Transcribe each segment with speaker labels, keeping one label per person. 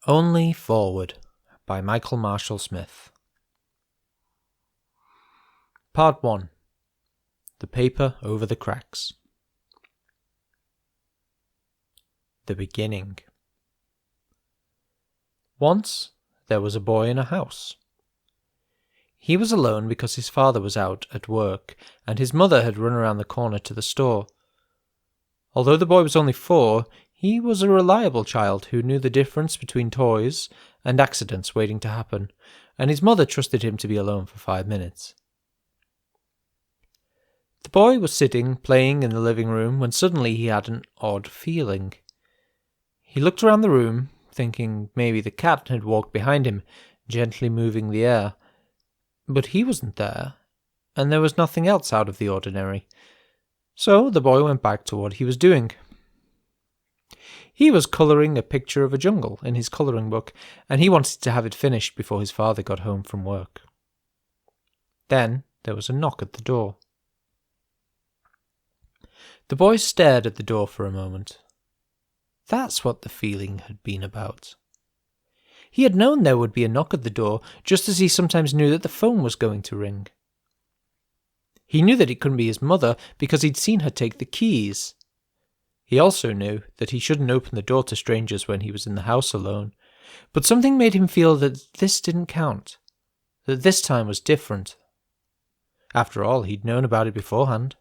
Speaker 1: Only Forward by Michael Marshall Smith. Part 1. The Paper Over the Cracks. The Beginning. Once there was a boy in a house. He was alone because his father was out at work and his mother had run around the corner to the store. Although the boy was only 4, he was a reliable child who knew the difference between toys and accidents waiting to happen, and his mother trusted him to be alone for 5 minutes. The boy was sitting, playing in the living room, when suddenly he had an odd feeling. He looked around the room, thinking maybe the cat had walked behind him, gently moving the air. But he wasn't there, and there was nothing else out of the ordinary. So the boy went back to what he was doing. He was colouring a picture of a jungle in his colouring book, and he wanted to have it finished before his father got home from work. Then there was a knock at the door. The boy stared at the door for a moment. That's what the feeling had been about. He had known there would be a knock at the door, just as he sometimes knew that the phone was going to ring. He knew that it couldn't be his mother because he'd seen her take the keys. He also knew that he shouldn't open the door to strangers when he was in the house alone, but something made him feel that this didn't count, that this time was different. After all, he'd known about it beforehand.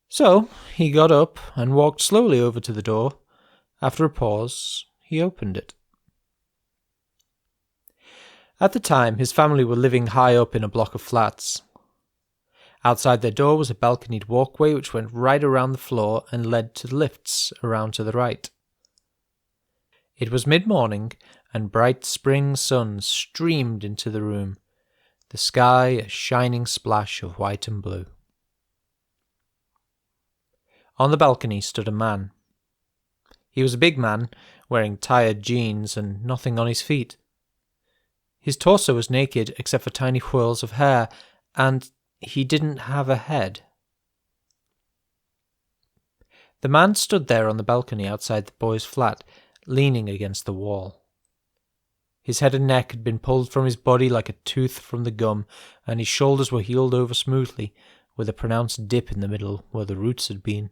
Speaker 1: So he got up and walked slowly over to the door. After a pause, he opened it. At the time, his family were living high up in a block of flats. Outside their door was a balconied walkway which went right around the floor and led to lifts around to the right. It was mid-morning, and bright spring sun streamed into the room, the sky a shining splash of white and blue. On the balcony stood a man. He was a big man, wearing tired jeans and nothing on his feet. His torso was naked except for tiny whirls of hair, and he didn't have a head. The man stood there on the balcony outside the boy's flat, leaning against the wall. His head and neck had been pulled from his body like a tooth from the gum, and his shoulders were healed over smoothly, with a pronounced dip in the middle where the roots had been.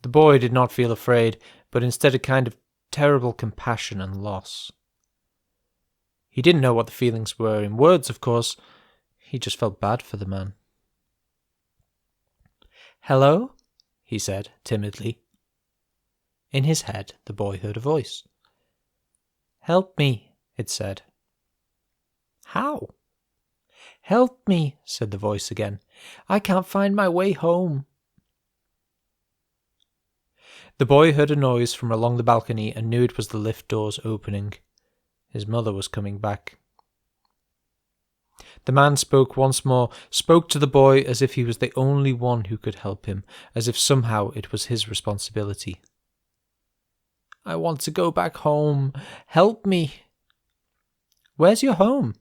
Speaker 1: The boy did not feel afraid, but instead a kind of terrible compassion and loss. He didn't know what the feelings were in words, of course. He just felt bad for the man. "Hello?" he said, timidly. In his head, the boy heard a voice. "Help me," it said. "How?" "Help me," said the voice again. "I can't find my way home." The boy heard a noise from along the balcony and knew it was the lift doors opening. His mother was coming back. The man spoke once more, spoke to the boy as if he was the only one who could help him, as if somehow it was his responsibility. "I want to go back home. Help me." "Where's your home?"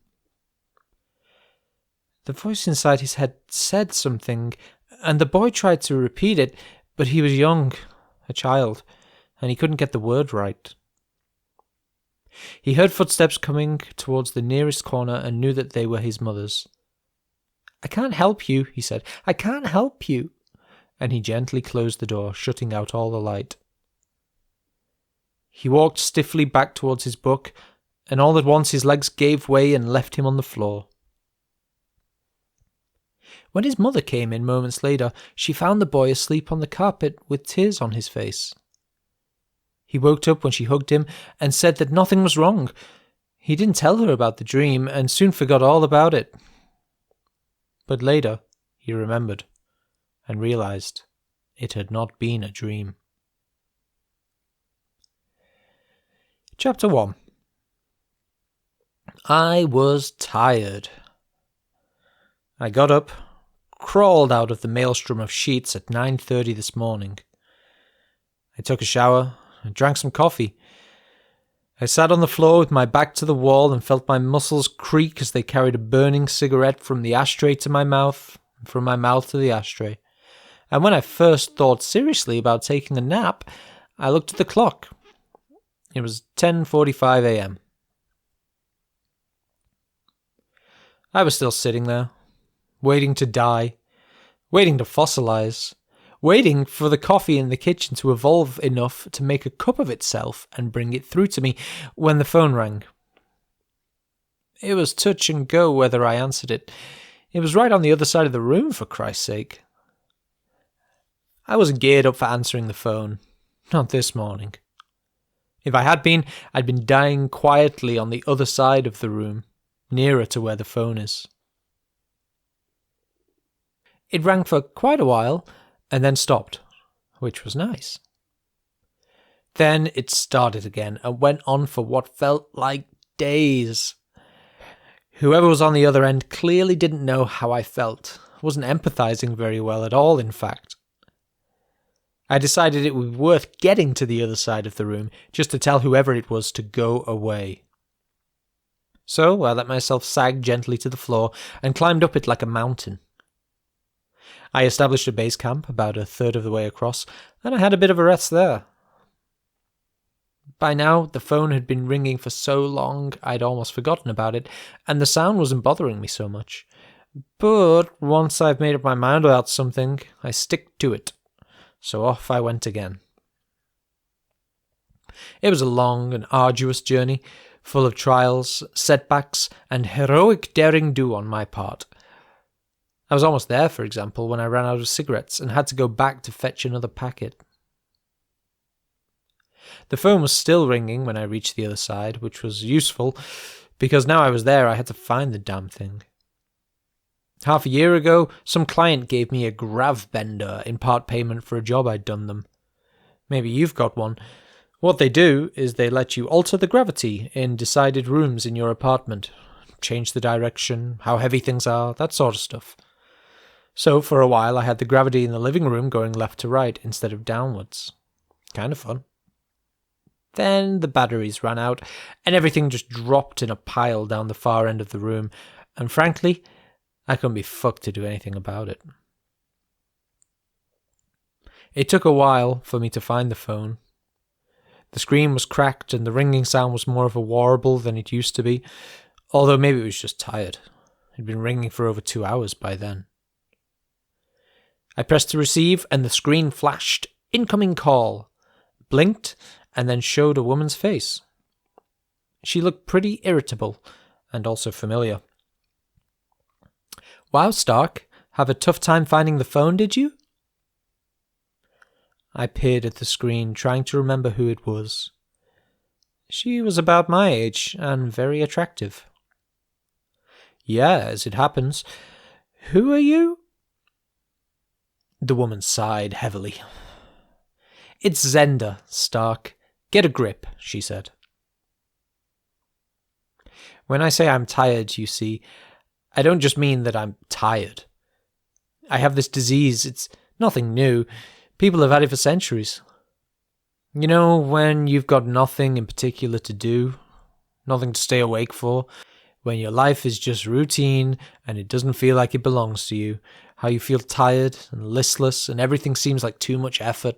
Speaker 1: The voice inside his head said something, and the boy tried to repeat it, but he was young, a child, and he couldn't get the word right. He heard footsteps coming towards the nearest corner and knew that they were his mother's. "I can't help you," he said. "I can't help you." And he gently closed the door, shutting out all the light. He walked stiffly back towards his book, and all at once his legs gave way and left him on the floor. When his mother came in moments later, she found the boy asleep on the carpet with tears on his face. He woke up when she hugged him and said that nothing was wrong. He didn't tell her about the dream and soon forgot all about it. But later he remembered and realized it had not been a dream. Chapter 1. I was tired. I got up, crawled out of the maelstrom of sheets at 9:30 this morning. I took a shower and drank some coffee. I sat on the floor with my back to the wall and felt my muscles creak as they carried a burning cigarette from the ashtray to my mouth, and from my mouth to the ashtray. And when I first thought seriously about taking a nap, I looked at the clock. It was 10:45 a.m. I was still sitting there, waiting to die, waiting to fossilize, waiting for the coffee in the kitchen to evolve enough to make a cup of itself and bring it through to me when the phone rang. It was touch and go whether I answered it. It was right on the other side of the room, for Christ's sake. I wasn't geared up for answering the phone. Not this morning. If I had been, I'd been dying quietly on the other side of the room, nearer to where the phone is. It rang for quite a while, and then stopped, which was nice. Then it started again, and went on for what felt like days. Whoever was on the other end clearly didn't know how I felt, wasn't empathizing very well at all, in fact. I decided it would be worth getting to the other side of the room, just to tell whoever it was to go away. So I let myself sag gently to the floor and climbed up it like a mountain. I established a base camp about a third of the way across, and I had a bit of a rest there. By now, the phone had been ringing for so long I'd almost forgotten about it, and the sound wasn't bothering me so much. But once I've made up my mind about something, I stick to it. So off I went again. It was a long and arduous journey, full of trials, setbacks, and heroic daring-do on my part. I was almost there, for example, when I ran out of cigarettes and had to go back to fetch another packet. The phone was still ringing when I reached the other side, which was useful, because now I was there I had to find the damn thing. Half a year ago, some client gave me a grav bender in part payment for a job I'd done them. Maybe you've got one. What they do is they let you alter the gravity in decided rooms in your apartment, change the direction, how heavy things are, that sort of stuff. So for a while I had the gravity in the living room going left to right instead of downwards. Kind of fun. Then the batteries ran out, and everything just dropped in a pile down the far end of the room, and frankly, I couldn't be fucked to do anything about it. It took a while for me to find the phone. The screen was cracked, and the ringing sound was more of a warble than it used to be, although maybe it was just tired. It'd been ringing for over 2 hours by then. I pressed to receive, and the screen flashed, "Incoming call," blinked, and then showed a woman's face. She looked pretty irritable, and also familiar. "Wow, Stark, have a tough time finding the phone, did you?" I peered at the screen, trying to remember who it was. She was about my age, and very attractive. "Yeah, as it happens. Who are you?" The woman sighed heavily. "It's Zender, Stark. Get a grip," she said. When I say I'm tired, you see, I don't just mean that I'm tired. I have this disease. It's nothing new. People have had it for centuries. You know, when you've got nothing in particular to do, nothing to stay awake for, when your life is just routine and it doesn't feel like it belongs to you, how you feel tired and listless and everything seems like too much effort.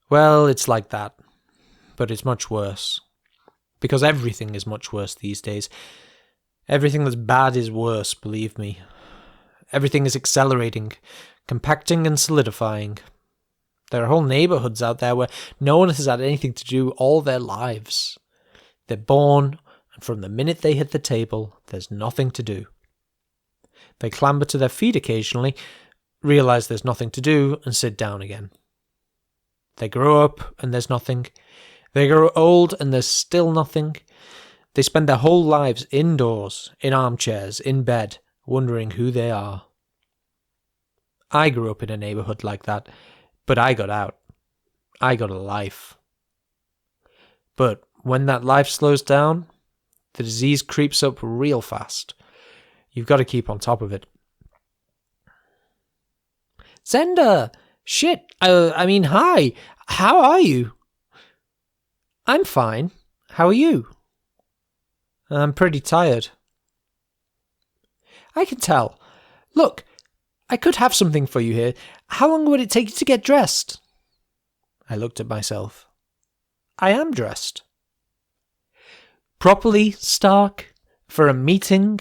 Speaker 1: Well, it's like that, but it's much worse. Because everything is much worse these days. Everything that's bad is worse, believe me. Everything is accelerating, compacting and solidifying. There are whole neighborhoods out there where no one has had anything to do all their lives. They're born, and from the minute they hit the table, there's nothing to do. They clamber to their feet occasionally, realize there's nothing to do, and sit down again. They grow up, and there's nothing. They grow old, and there's still nothing. They spend their whole lives indoors, in armchairs, in bed, wondering who they are. I grew up in a neighborhood like that, but I got out. I got a life. But when that life slows down, the disease creeps up real fast. You've got to keep on top of it. "Zender! Shit! Hi! How are you?" "I'm fine. How are you?" "I'm pretty tired." "I can tell. Look, I could have something for you here. How long would it take you to get dressed?" I looked at myself. I am dressed. Properly, Stark? For a meeting?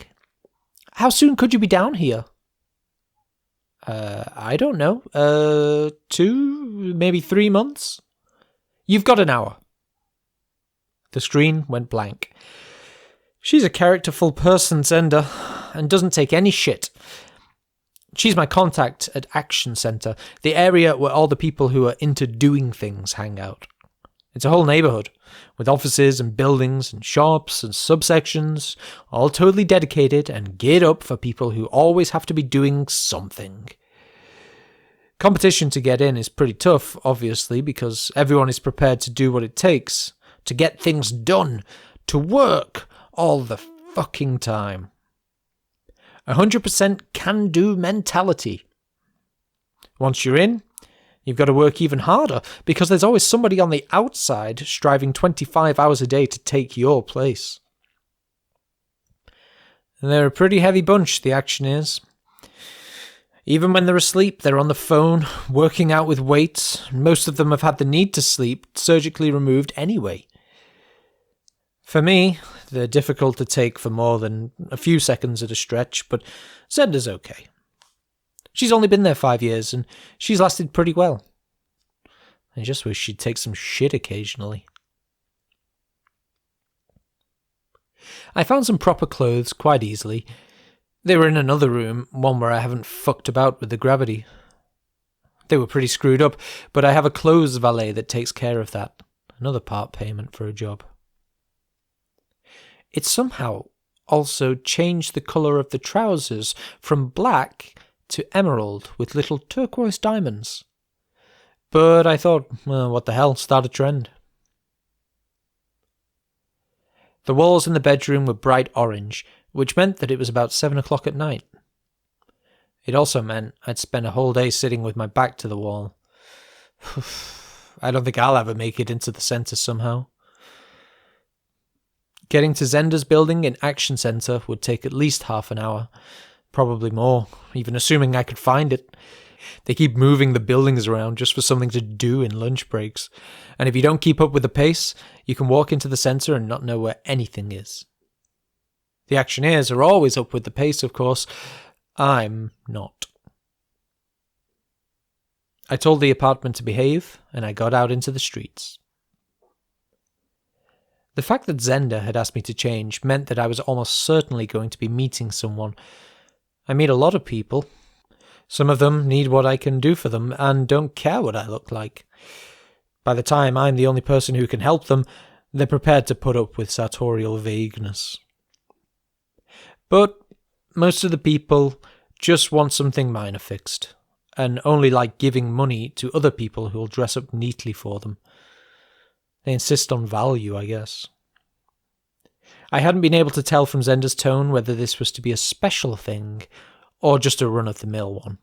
Speaker 1: How soon could you be down here? I don't know. 2, maybe 3 months? You've got an hour. The screen went blank. She's a characterful person, Zender, and doesn't take any shit. She's my contact at Action Center, the area where all the people who are into doing things hang out. It's a whole neighborhood, with offices and buildings and shops and subsections, all totally dedicated and geared up for people who always have to be doing something. Competition to get in is pretty tough, obviously, because everyone is prepared to do what it takes, to get things done, to work all the fucking time. 100% can-do mentality. Once you're in, you've got to work even harder, because there's always somebody on the outside striving 25 hours a day to take your place. And they're a pretty heavy bunch, the actioneers. Even when they're asleep, they're on the phone, working out with weights. Most of them have had the need to sleep surgically removed anyway. For me, they're difficult to take for more than a few seconds at a stretch, but Zender's okay. She's only been there 5 years, and she's lasted pretty well. I just wish she'd take some shit occasionally. I found some proper clothes quite easily. They were in another room, one where I haven't fucked about with the gravity. They were pretty screwed up, but I have a clothes valet that takes care of that. Another part payment for a job. It somehow also changed the colour of the trousers from black to emerald with little turquoise diamonds. But I thought, well, what the hell, start a trend. The walls in the bedroom were bright orange, which meant that it was about 7 o'clock at night. It also meant I'd spent a whole day sitting with my back to the wall. I don't think I'll ever make it into the centre somehow. Getting to Zender's building in Action Center would take at least half an hour. Probably more, even assuming I could find it. They keep moving the buildings around just for something to do in lunch breaks. And if you don't keep up with the pace, you can walk into the center and not know where anything is. The actioneers are always up with the pace, of course. I'm not. I told the apartment to behave, and I got out into the streets. The fact that Zender had asked me to change meant that I was almost certainly going to be meeting someone. I meet a lot of people. Some of them need what I can do for them and don't care what I look like. By the time I'm the only person who can help them, they're prepared to put up with sartorial vagueness. But most of the people just want something minor fixed, and only like giving money to other people who'll dress up neatly for them. They insist on value, I guess. I hadn't been able to tell from Zender's tone whether this was to be a special thing or just a run-of-the-mill one,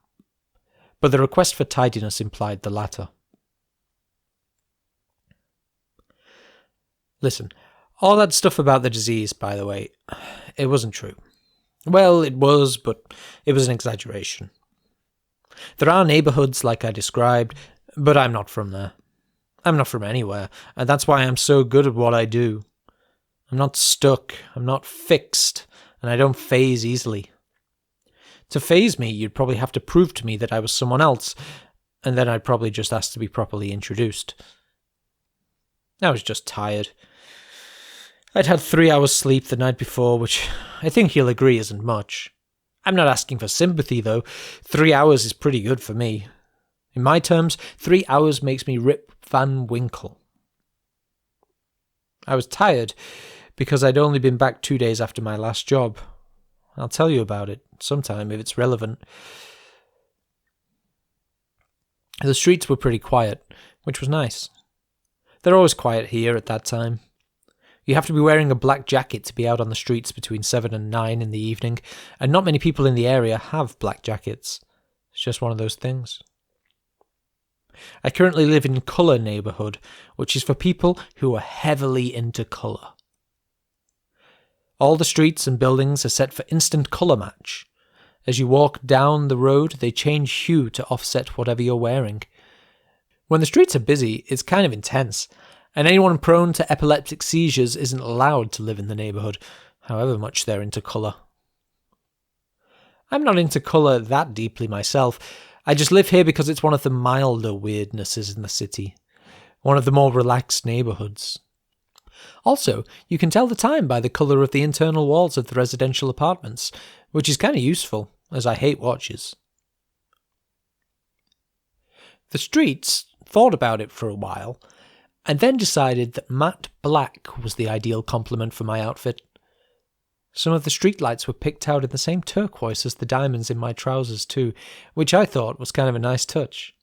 Speaker 1: but the request for tidiness implied the latter. Listen, all that stuff about the disease, by the way, it wasn't true. Well, it was, but it was an exaggeration. There are neighbourhoods like I described, but I'm not from there. I'm not from anywhere, and that's why I'm so good at what I do. I'm not stuck, I'm not fixed, and I don't phase easily. To phase me, you'd probably have to prove to me that I was someone else, and then I'd probably just ask to be properly introduced. I was just tired. I'd had 3 hours sleep the night before, which I think you'll agree isn't much. I'm not asking for sympathy, though. 3 hours is pretty good for me. In my terms, 3 hours makes me Rip Van Winkle. I was tired because I'd only been back 2 days after my last job. I'll tell you about it sometime if it's relevant. The streets were pretty quiet, which was nice. They're always quiet here at that time. You have to be wearing a black jacket to be out on the streets between 7 and 9 in the evening, and not many people in the area have black jackets. It's just one of those things. I currently live in Colour neighbourhood, which is for people who are heavily into colour. All the streets and buildings are set for instant colour match. As you walk down the road, they change hue to offset whatever you're wearing. When the streets are busy, it's kind of intense. and anyone prone to epileptic seizures isn't allowed to live in the neighbourhood, however much they're into colour. I'm not into colour that deeply myself. I just live here because it's one of the milder weirdnesses in the city, one of the more relaxed neighbourhoods. Also, you can tell the time by the colour of the internal walls of the residential apartments, which is kind of useful, as I hate watches. The streets thought about it for a while, and then decided that matte black was the ideal complement for my outfit. Some of the streetlights were picked out in the same turquoise as the diamonds in my trousers too, which I thought was kind of a nice touch.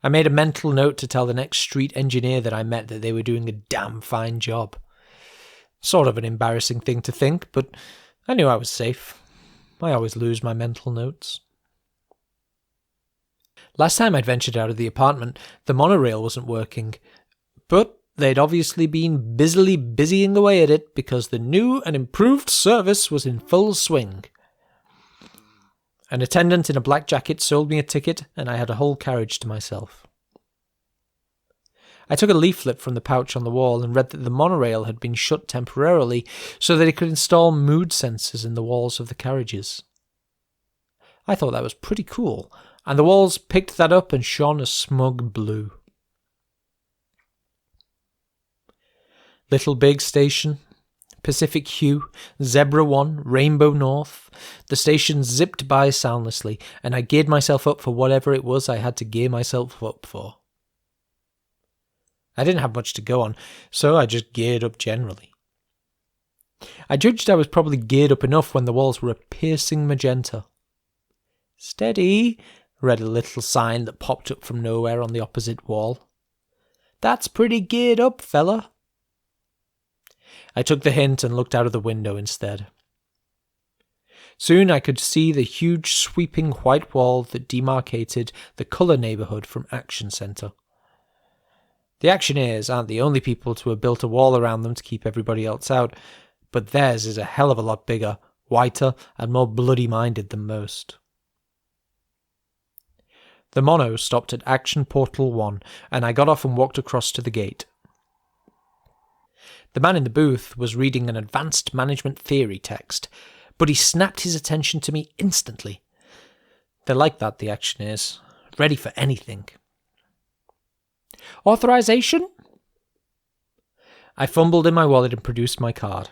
Speaker 1: I made a mental note to tell the next street engineer that I met that they were doing a damn fine job. Sort of an embarrassing thing to think, but I knew I was safe. I always lose my mental notes. Last time I'd ventured out of the apartment, the monorail wasn't working, but they'd obviously been busily busying away at it because the new and improved service was in full swing. An attendant in a black jacket sold me a ticket, and I had a whole carriage to myself. I took a leaflet from the pouch on the wall and read that the monorail had been shut temporarily so that it could install mood sensors in the walls of the carriages. I thought that was pretty cool, and the walls picked that up and shone a smug blue. Little Big Station, Pacific Hue, Zebra 1, Rainbow North. The station zipped by soundlessly, and I geared myself up for whatever it was I had to gear myself up for. I didn't have much to go on, so I just geared up generally. I judged I was probably geared up enough when the walls were a piercing magenta. "Steady," read a little sign that popped up from nowhere on the opposite wall. "That's pretty geared up, fella." I took the hint and looked out of the window instead. Soon I could see the huge sweeping white wall that demarcated the colour neighbourhood from Action Centre. The actioneers aren't the only people to have built a wall around them to keep everybody else out, but theirs is a hell of a lot bigger, whiter, and more bloody-minded than most. The mono stopped at Action Portal 1, and I got off and walked across to the gate. The man in the booth was reading an advanced management theory text, but he snapped his attention to me instantly. They're like that, the actioneers, ready for anything. "Authorization?" I fumbled in my wallet and produced my card.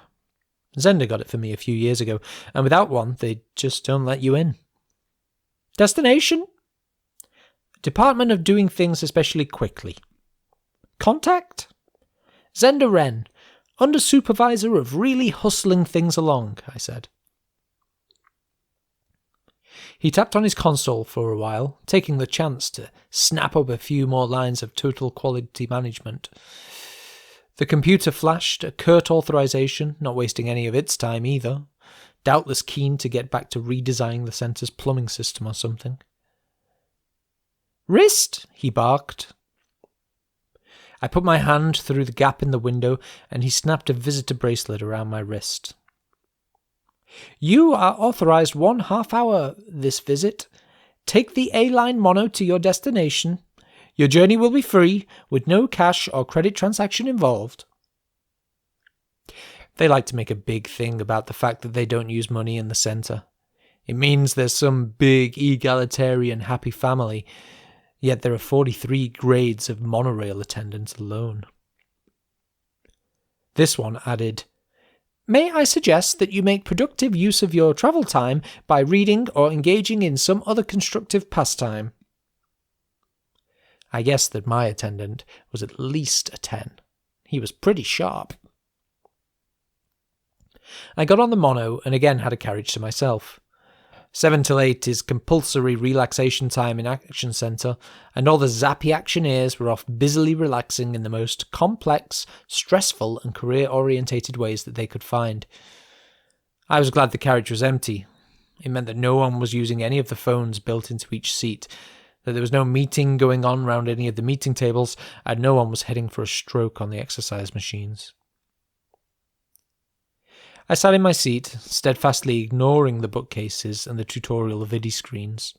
Speaker 1: Zender got it for me a few years ago, and without one, they just don't let you in. "Destination?" "Department of Doing Things Especially Quickly." "Contact?" "Zender Wren, under supervisor of really hustling things along," I said. He tapped on his console for a while, taking the chance to snap up a few more lines of total quality management. The computer flashed a curt authorization, not wasting any of its time either, doubtless keen to get back to redesigning the centre's plumbing system or something. "Wrist?" he barked. I put my hand through the gap in the window, and he snapped a visitor bracelet around my wrist. "You are authorized 1/2 hour this visit. Take the A-Line mono to your destination. Your journey will be free, with no cash or credit transaction involved." They like to make a big thing about the fact that they don't use money in the centre. It means there's some big, egalitarian, happy family, yet there are 43 grades of monorail attendants alone. This one added, "May I suggest that you make productive use of your travel time by reading or engaging in some other constructive pastime." I guessed that my attendant was at least a 10. He was pretty sharp. I got on the mono and again had a carriage to myself. 7 till 8 is compulsory relaxation time in Action Centre, and all the zappy actioneers were off busily relaxing in the most complex, stressful and career-orientated ways that they could find. I was glad the carriage was empty. It meant that no one was using any of the phones built into each seat, that there was no meeting going on round any of the meeting tables, and no one was heading for a stroke on the exercise machines. I sat in my seat, steadfastly ignoring the bookcases and the tutorial video screens.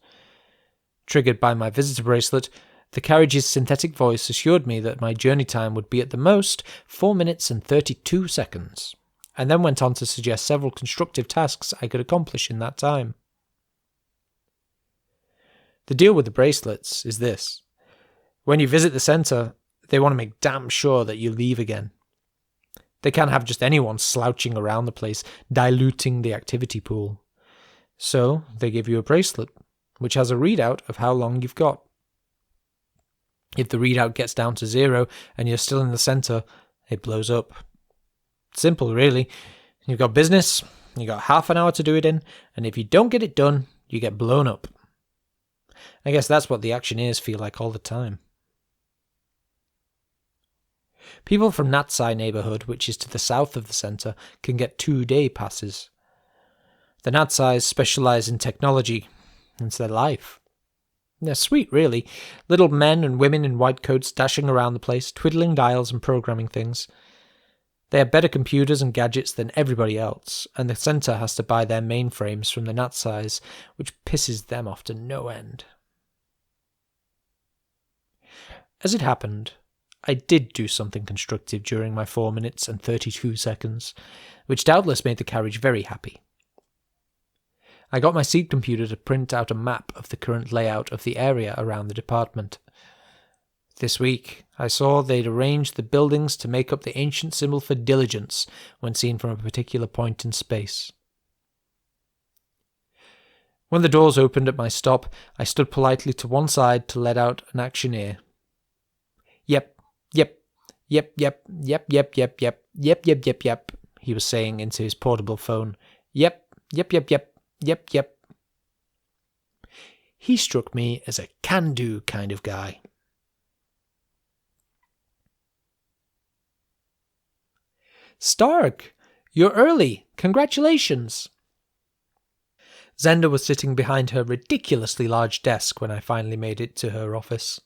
Speaker 1: Triggered by my visitor bracelet, The carriage's synthetic voice assured me that my journey time would be at the most 4 minutes and 32 seconds, and then went on to suggest several constructive tasks I could accomplish in that time. The deal with the bracelets is this. When you visit the centre, they want to make damn sure that you leave again. They can't have just anyone slouching around the place, diluting the activity pool. So they give you a bracelet, which has a readout of how long you've got. If the readout gets down to 0 and you're still in the centre, it blows up. Simple, really. You've got business, you've got half an hour to do it in, and if you don't get it done, you get blown up. I guess that's what the actioneers feel like all the time. People from Natsai neighbourhood, which is to the south of the centre, can get 2-day passes. The Natsais specialise in technology. It's their life. They're sweet, really. Little men and women in white coats dashing around the place, twiddling dials and programming things. They have better computers and gadgets than everybody else, and the centre has to buy their mainframes from the Natsais, which pisses them off to no end. As it happened, I did do something constructive during my 4 minutes and 32 seconds, which doubtless made the carriage very happy. I got my seat computer to print out a map of the current layout of the area around the department. This week, I saw they'd arranged the buildings to make up the ancient symbol for diligence when seen from a particular point in space. When the doors opened at my stop, I stood politely to one side to let out an actioneer. Yep, yep, yep, yep, yep, yep, yep, yep, yep, yep, yep, yep, he was saying into his portable phone. Yep, yep, yep, yep, yep, yep. He struck me as a can-do kind of guy. Stark, you're early. Congratulations. Zender was sitting behind her ridiculously large desk when I finally made it to her office.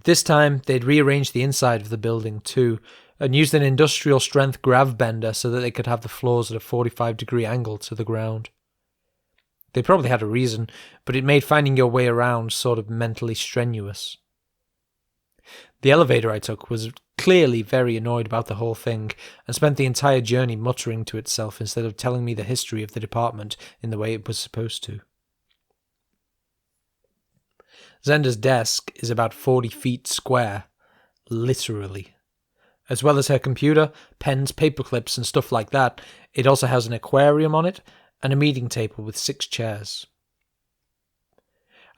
Speaker 1: This time, they'd rearranged the inside of the building too, and used an industrial-strength grav bender so that they could have the floors at a 45-degree angle to the ground. They probably had a reason, but it made finding your way around sort of mentally strenuous. The elevator I took was clearly very annoyed about the whole thing, and spent the entire journey muttering to itself instead of telling me the history of the department in the way it was supposed to. Zender's desk is about 40 feet square, literally. As well as her computer, pens, paperclips and stuff like that, it also has an aquarium on it and a meeting table with 6 chairs.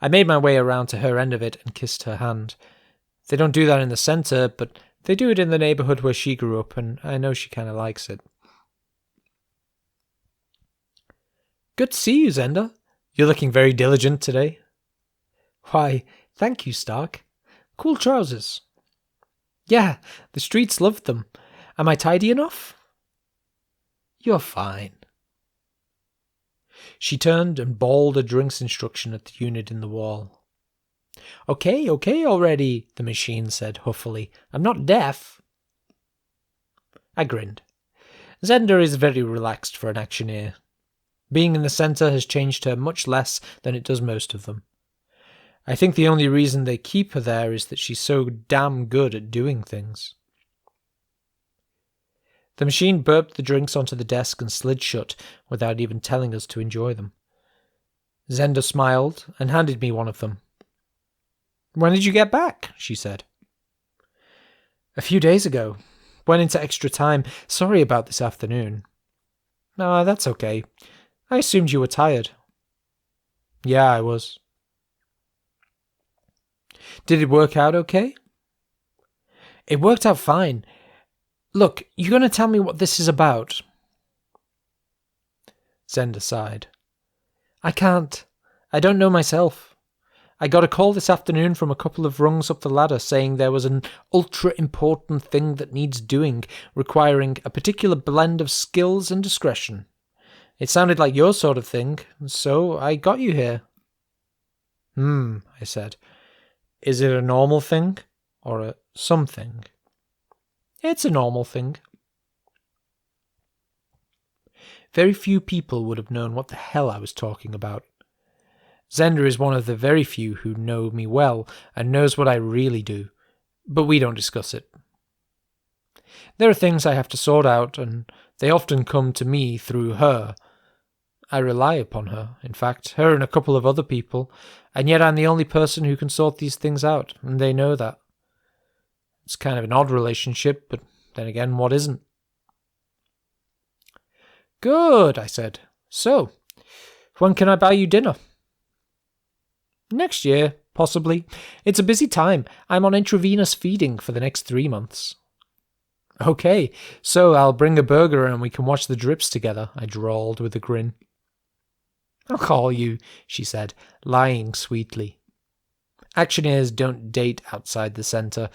Speaker 1: I made my way around to her end of it and kissed her hand. They don't do that in the centre, but they do it in the neighbourhood where she grew up, and I know she kind of likes it. Good to see you, Zender. You're looking very diligent today. Why, thank you, Stark. Cool trousers. Yeah, the streets loved them. Am I tidy enough? You're fine. She turned and bawled a drinks instruction at the unit in the wall. Okay already, the machine said huffily. I'm not deaf. I grinned. Zender is very relaxed for an actioneer. Being in the centre has changed her much less than it does most of them. I think the only reason they keep her there is that she's so damn good at doing things. The machine burped the drinks onto the desk and slid shut without even telling us to enjoy them. Zender smiled and handed me one of them. When did you get back? She said. A few days ago. Went into extra time. Sorry about this afternoon. No, that's okay. I assumed you were tired. Yeah, I was. Did it work out okay? It worked out fine. Look, you're going to tell me what this is about? Zender sighed. I can't. I don't know myself. I got a call this afternoon from a couple of rungs up the ladder saying there was an ultra-important thing that needs doing, requiring a particular blend of skills and discretion. It sounded like your sort of thing, so I got you here. I said. Is it a normal thing, or a something? It's a normal thing. Very few people would have known what the hell I was talking about. Zender is one of the very few who know me well and knows what I really do, but we don't discuss it. There are things I have to sort out, and they often come to me through her. I rely upon her, in fact, her and a couple of other people, and yet I'm the only person who can sort these things out, and they know that. It's kind of an odd relationship, but then again, what isn't? Good, I said. So, when can I buy you dinner? Next year, possibly. It's a busy time. I'm on intravenous feeding for the next 3 months. Okay, so I'll bring a burger and we can watch the drips together, I drawled with a grin. I'll call you, she said, lying sweetly. Actioneers don't date outside the centre.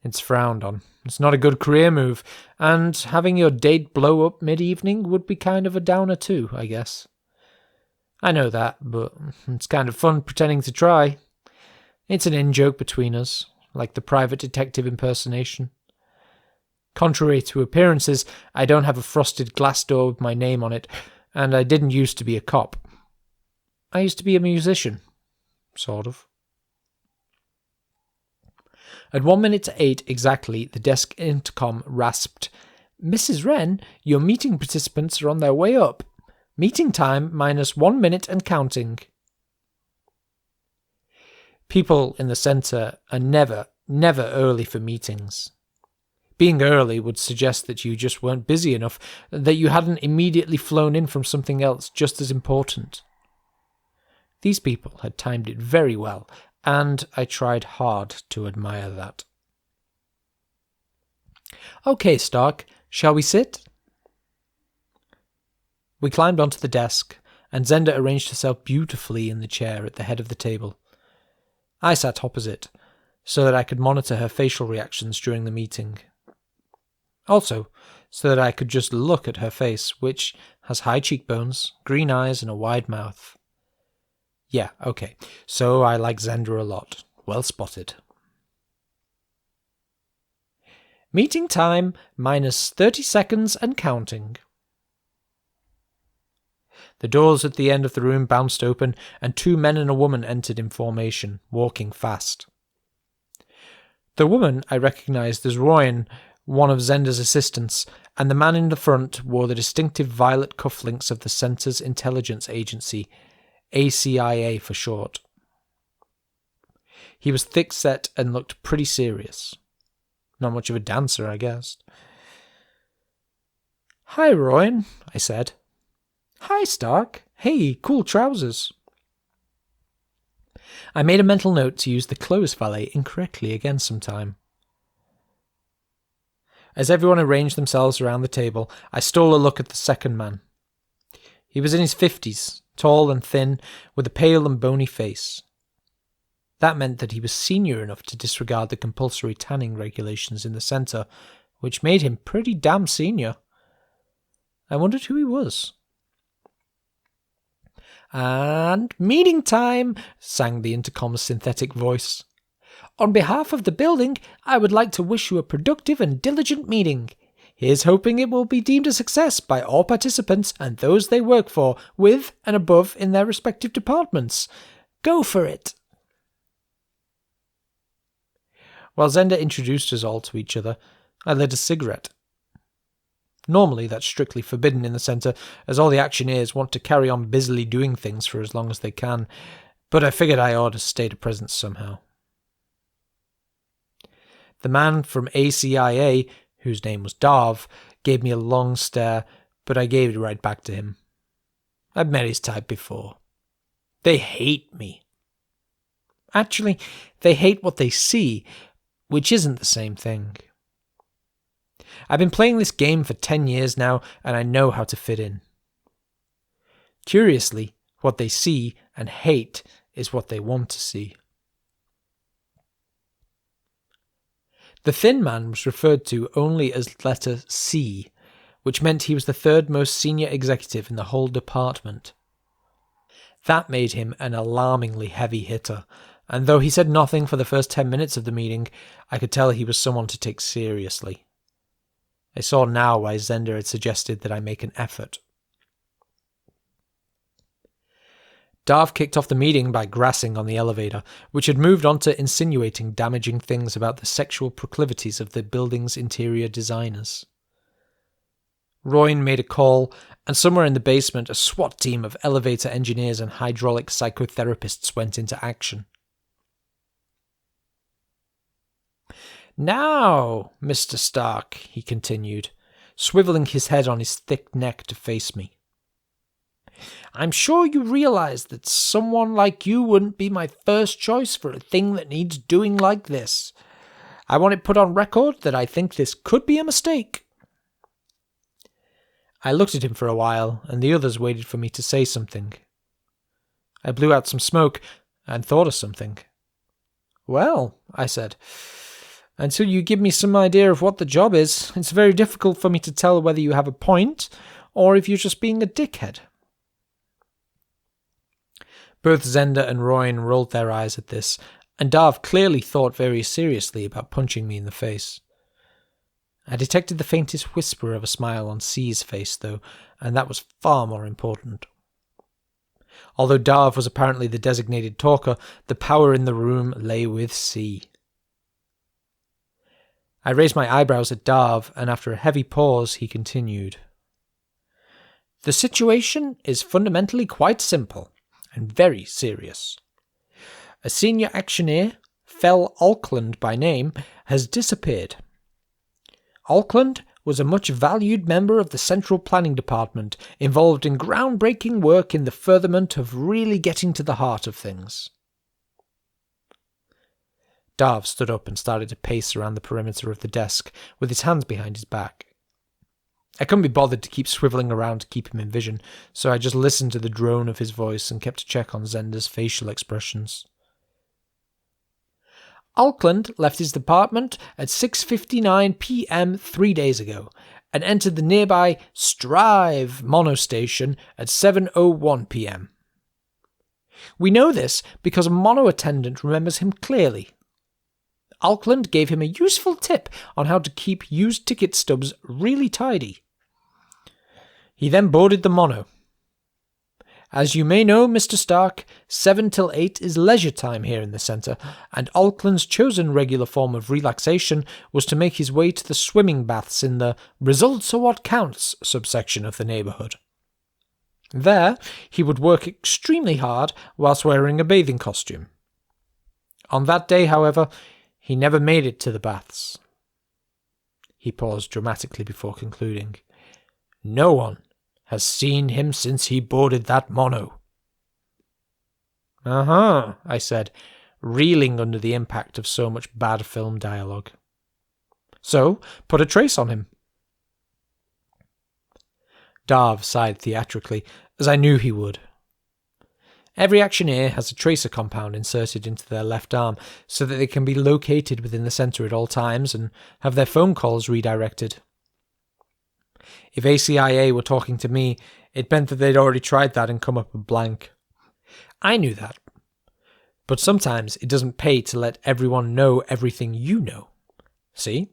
Speaker 1: It's frowned on. It's not a good career move, and having your date blow up mid-evening would be kind of a downer too, I guess. I know that, but it's kind of fun pretending to try. It's an in-joke between us, like the private detective impersonation. Contrary to appearances, I don't have a frosted glass door with my name on it, and I didn't used to be a cop. I used to be a musician. Sort of. At 8:01 exactly, the desk intercom rasped, "Mrs. Wren, your meeting participants are on their way up. Meeting time minus 1 minute and counting." People in the centre are never early for meetings. Being early would suggest that you just weren't busy enough, that you hadn't immediately flown in from something else just as important. These people had timed it very well, and I tried hard to admire that. "Okay, Stark, shall we sit?" We climbed onto the desk, and Zender arranged herself beautifully in the chair at the head of the table. I sat opposite, so that I could monitor her facial reactions during the meeting. Also, so that I could just look at her face, which has high cheekbones, green eyes, and a wide mouth. Yeah, okay, so I like Zender a lot. Well spotted. Meeting time minus 30 seconds and counting. The doors at the end of the room bounced open, and 2 men and a woman entered in formation, walking fast. The woman I recognized as Royan, one of Zender's assistants, and the man in the front wore the distinctive violet cufflinks of the Centre's intelligence agency, ACIA for short. He was thick-set and looked pretty serious. Not much of a dancer, I guess. "Hi, Royan," I said. "Hi, Stark. Hey, cool trousers." I made a mental note to use the clothes valet incorrectly again sometime. As everyone arranged themselves around the table, I stole a look at the second man. He was in his 50s, tall and thin, with a pale and bony face. That meant that he was senior enough to disregard the compulsory tanning regulations in the centre, which made him pretty damn senior. I wondered who he was. "And meeting time," sang the intercom's synthetic voice. "On behalf of the building, I would like to wish you a productive and diligent meeting. Here's hoping it will be deemed a success by all participants and those they work for, with and above in their respective departments. Go for it." While Zender introduced us all to each other, I lit a cigarette. Normally that's strictly forbidden in the centre, as all the actioneers want to carry on busily doing things for as long as they can, but I figured I ought to state a presence somehow. The man from ACIA, whose name was Darv, gave me a long stare, but I gave it right back to him. I've met his type before. They hate me. Actually, they hate what they see, which isn't the same thing. I've been playing this game for 10 years now, and I know how to fit in. Curiously, what they see and hate is what they want to see. The thin man was referred to only as letter C, which meant he was the third most senior executive in the whole department. That made him an alarmingly heavy hitter, and though he said nothing for the first 10 minutes of the meeting, I could tell he was someone to take seriously. I saw now why Zender had suggested that I make an effort. Darv kicked off the meeting by grassing on the elevator, which had moved on to insinuating damaging things about the sexual proclivities of the building's interior designers. Royan made a call, and somewhere in the basement a SWAT team of elevator engineers and hydraulic psychotherapists went into action. "Now, Mr. Stark," he continued, swiveling his head on his thick neck to face me. "I'm sure you realize that someone like you wouldn't be my first choice for a thing that needs doing like this. I want it put on record that I think this could be a mistake." I looked at him for a while, and the others waited for me to say something. I blew out some smoke and thought of something. "Well," I said, "until you give me some idea of what the job is, it's very difficult for me to tell whether you have a point or if you're just being a dickhead." Both Zender and Royan rolled their eyes at this, and Darv clearly thought very seriously about punching me in the face. I detected the faintest whisper of a smile on C's face, though, and that was far more important. Although Darv was apparently the designated talker, the power in the room lay with C. I raised my eyebrows at Darv, and after a heavy pause, he continued. "The situation is fundamentally quite simple, and very serious. A senior actioneer, Fel Auckland by name, has disappeared. Auckland was a much valued member of the Central Planning Department, involved in groundbreaking work in the furtherment of really getting to the heart of things." Darv stood up and started to pace around the perimeter of the desk, with his hands behind his back. I couldn't be bothered to keep swiveling around to keep him in vision, so I just listened to the drone of his voice and kept a check on Zender's facial expressions. "Auckland left his department at 6:59 p.m. 3 days ago, and entered the nearby Strive monostation at 7:01 p.m. We know this because a mono attendant remembers him clearly. Auckland gave him a useful tip on how to keep used ticket stubs really tidy. He then boarded the mono. As you may know, Mr. Stark, 7 till 8 is leisure time here in the centre, and Auckland's chosen regular form of relaxation was to make his way to the swimming baths in the Results Are What Counts subsection of the neighbourhood. There, he would work extremely hard whilst wearing a bathing costume. On that day, however, he never made it to the baths." He paused dramatically before concluding. "No one has seen him since he boarded that mono." "Uh-huh," I said, reeling under the impact of so much bad film dialogue. "So, put a trace on him." Darv sighed theatrically, as I knew he would. Every actioneer has a tracer compound inserted into their left arm so that they can be located within the centre at all times and have their phone calls redirected. If ACIA were talking to me, it meant that they'd already tried that and come up with blank. I knew that. But sometimes it doesn't pay to let everyone know everything you know. See?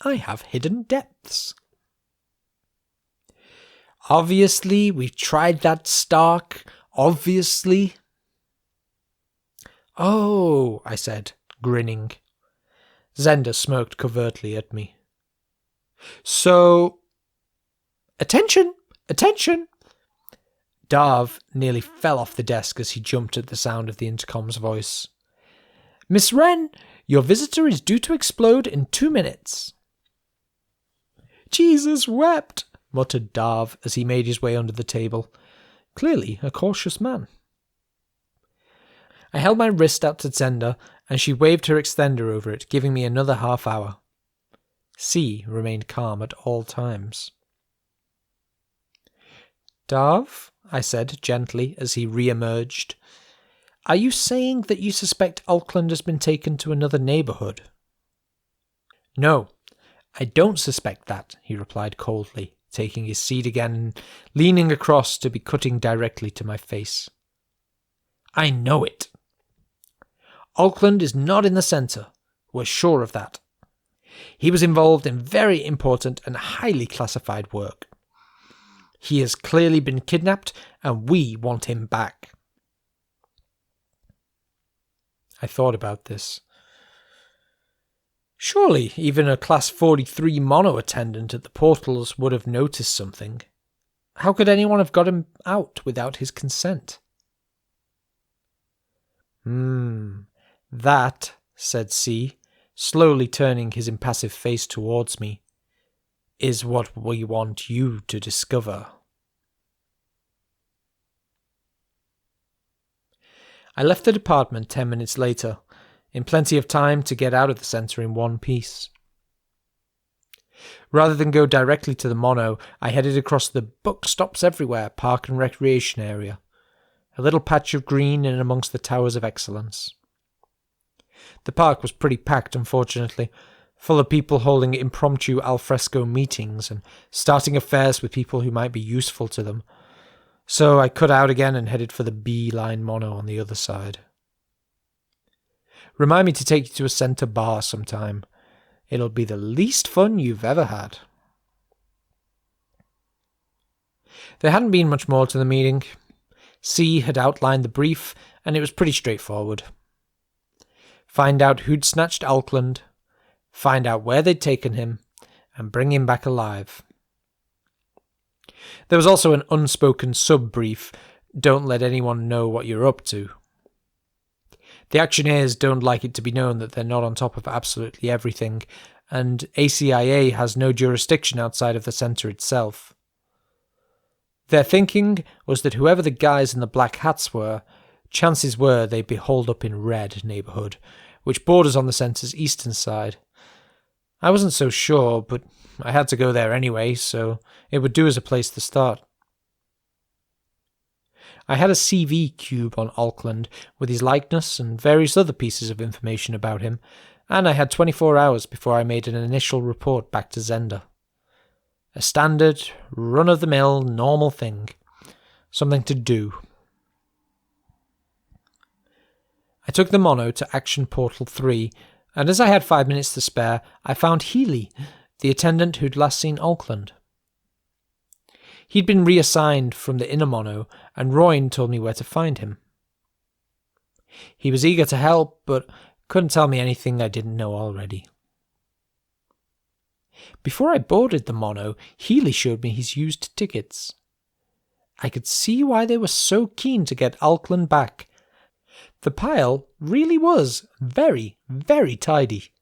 Speaker 1: I have hidden depths. "Obviously, we've tried that, Stark. Obviously." "Oh," I said, grinning. Zender smirked covertly at me. "So... Attention! Attention!" Darv nearly fell off the desk as he jumped at the sound of the intercom's voice. "Miss Wren, your visitor is due to explode in 2 minutes." "Jesus wept," muttered Darv as he made his way under the table. Clearly a cautious man. I held my wrist out to Zender, and she waved her extender over it, giving me another half hour. C remained calm at all times. "Darv," I said gently as he re-emerged, "are you saying that you suspect Auckland has been taken to another neighbourhood?" "No, I don't suspect that," he replied coldly, taking his seat again and leaning across to be cutting directly to my face. "I know it. Auckland is not in the centre. We're sure of that. He was involved in very important and highly classified work. He has clearly been kidnapped, and we want him back. I thought about this. Surely even a Class 43 mono attendant at the portals would have noticed something. How could anyone have got him out without his consent? That, said C, slowly turning his impassive face towards me, is what we want you to discover. I left the department 10 minutes later, in plenty of time to get out of the centre in one piece. Rather than go directly to the mono, I headed across the Book Stops Everywhere park and recreation area, a little patch of green in amongst the towers of excellence. The park was pretty packed, unfortunately, full of people holding impromptu alfresco meetings and starting affairs with people who might be useful to them, so I cut out again and headed for the B-line mono on the other side. Remind me to take you to a centre bar sometime. It'll be the least fun you've ever had. There hadn't been much more to the meeting. C had outlined the brief, and it was pretty straightforward. Find out who'd snatched Auckland, find out where they'd taken him, and bring him back alive. There was also an unspoken sub-brief, don't let anyone know what you're up to. The actioneers don't like it to be known that they're not on top of absolutely everything, and ACIA has no jurisdiction outside of the centre itself. Their thinking was that whoever the guys in the black hats were, chances were they'd be holed up in Red neighbourhood, which borders on the centre's eastern side. I wasn't so sure, but I had to go there anyway, so it would do as a place to start. I had a CV cube on Auckland with his likeness and various other pieces of information about him, and I had 24 hours before I made an initial report back to Zender. A standard, run-of-the-mill, normal thing. Something to do. I took the mono to Action Portal 3, and as I had 5 minutes to spare, I found Healy, the attendant who'd last seen Auckland. He'd been reassigned from the inner mono, and Royne told me where to find him. He was eager to help, but couldn't tell me anything I didn't know already. Before I boarded the mono, Healy showed me his used tickets. I could see why they were so keen to get Auckland back. The pile really was very, very tidy.